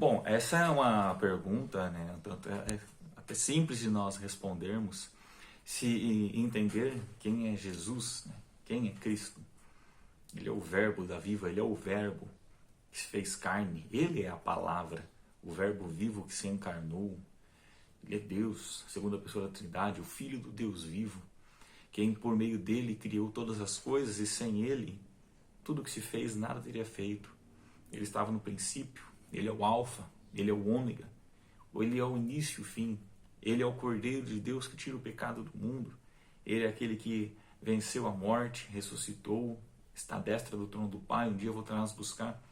Bom, essa é uma pergunta, né, tanto é até simples de nós respondermos, se entender quem é Jesus, né, quem é Cristo. Ele é o verbo da viva, ele é o verbo que se fez carne, ele é a palavra, o verbo vivo que se encarnou. Ele é Deus, segunda pessoa da Trindade, o Filho do Deus vivo, quem por meio dele criou todas as coisas e sem ele, tudo que se fez, nada teria feito. Ele estava no princípio, ele é o alfa, ele é o ômega, ele é o início e o fim, ele é o Cordeiro de Deus que tira o pecado do mundo, ele é aquele que venceu a morte, ressuscitou, está à destra do trono do Pai, um dia voltará nos buscar.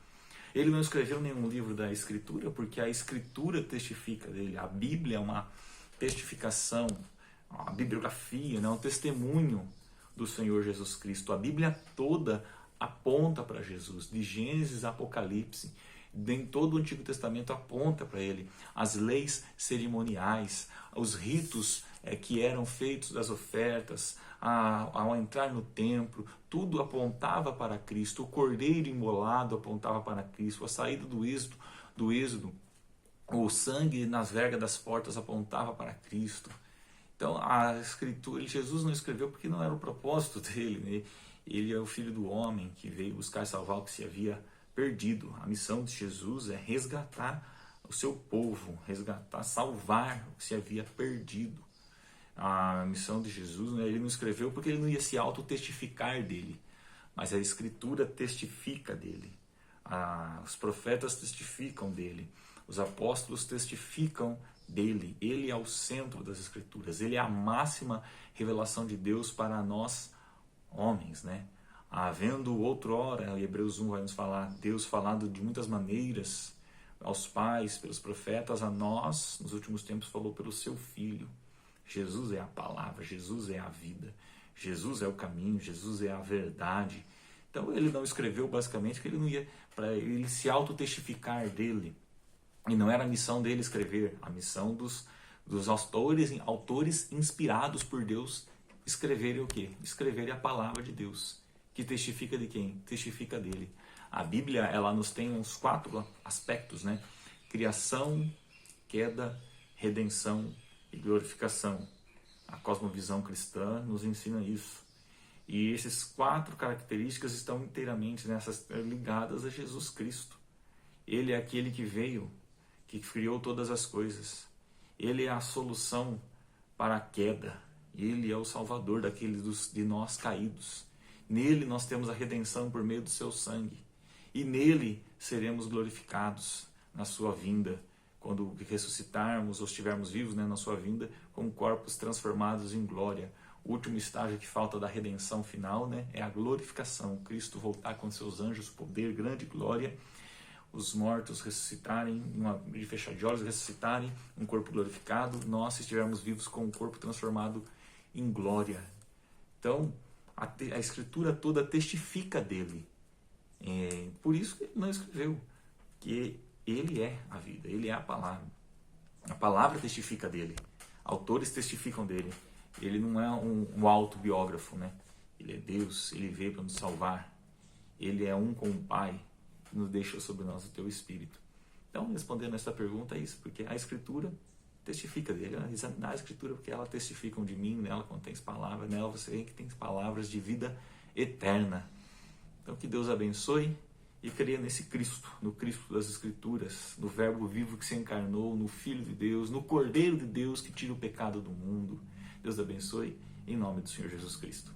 Ele não escreveu nenhum livro da Escritura, porque a Escritura testifica dele. A Bíblia é uma testificação, uma bibliografia, né? Um testemunho do Senhor Jesus Cristo. A Bíblia toda aponta para Jesus, de Gênesis a Apocalipse. Em todo o Antigo Testamento aponta para ele. As leis cerimoniais, os ritos que eram feitos das ofertas, ao entrar no templo, tudo apontava para Cristo. O cordeiro imolado apontava para Cristo. A saída do êxodo, o sangue nas vergas das portas apontava para Cristo. Então a Escritura, Jesus não escreveu porque não era o propósito dele, né? Ele é o Filho do Homem que veio buscar e salvar o que se havia perdido. A missão de Jesus é resgatar o seu povo, resgatar, salvar o que se havia perdido. A missão de Jesus, né, ele não escreveu porque ele não ia se autotestificar dele, mas a Escritura testifica dele. Os profetas testificam dele, os apóstolos testificam dele. Ele é o centro das Escrituras, ele é a máxima revelação de Deus para nós homens, né? Havendo outrora, Hebreus 1 vai nos falar, Deus falado de muitas maneiras aos pais, pelos profetas, a nós, nos últimos tempos, falou pelo seu Filho. Jesus é a palavra, Jesus é a vida, Jesus é o caminho, Jesus é a verdade. Então ele não escreveu basicamente porque ele não ia para ele se autotestificar dele. E não era a missão dele escrever, a missão dos autores inspirados por Deus escreverem o quê? Escreverem a palavra de Deus, que testifica de quem? Testifica dele. A Bíblia, ela nos tem uns 4 aspectos, né? Criação, queda, redenção e glorificação. A cosmovisão cristã nos ensina isso. E essas 4 características estão inteiramente ligadas a Jesus Cristo. Ele é aquele que veio, que criou todas as coisas. Ele é a solução para a queda. Ele é o Salvador daqueles de nós caídos. Nele nós temos a redenção por meio do seu sangue. E nele seremos glorificados na sua vinda, quando ressuscitarmos ou estivermos vivos, né, na sua vinda, com corpos transformados em glória. O último estágio que falta da redenção final, né, é a glorificação. Cristo voltar com seus anjos, poder, grande glória, os mortos ressuscitarem, de fechar de olhos, ressuscitarem, um corpo glorificado, nós, se estivermos vivos, com um corpo transformado em glória. Então, a Escritura toda testifica dele. Por isso que ele não escreveu, que ele é a vida, ele é a palavra. A palavra testifica dele, autores testificam dele. Ele não é um autobiógrafo, né? Ele é Deus, ele veio para nos salvar. Ele é um com o Pai, que nos deixou sobre nós o teu Espírito. Então, respondendo essa pergunta é isso, porque a Escritura testifica dele. Examinar a Escritura porque ela testificam de mim, nela contém palavras, nela você vê que tem palavras de vida eterna. Então, que Deus abençoe e creia nesse Cristo, no Cristo das Escrituras, no Verbo vivo que se encarnou, no Filho de Deus, no Cordeiro de Deus que tira o pecado do mundo. Deus abençoe, em nome do Senhor Jesus Cristo.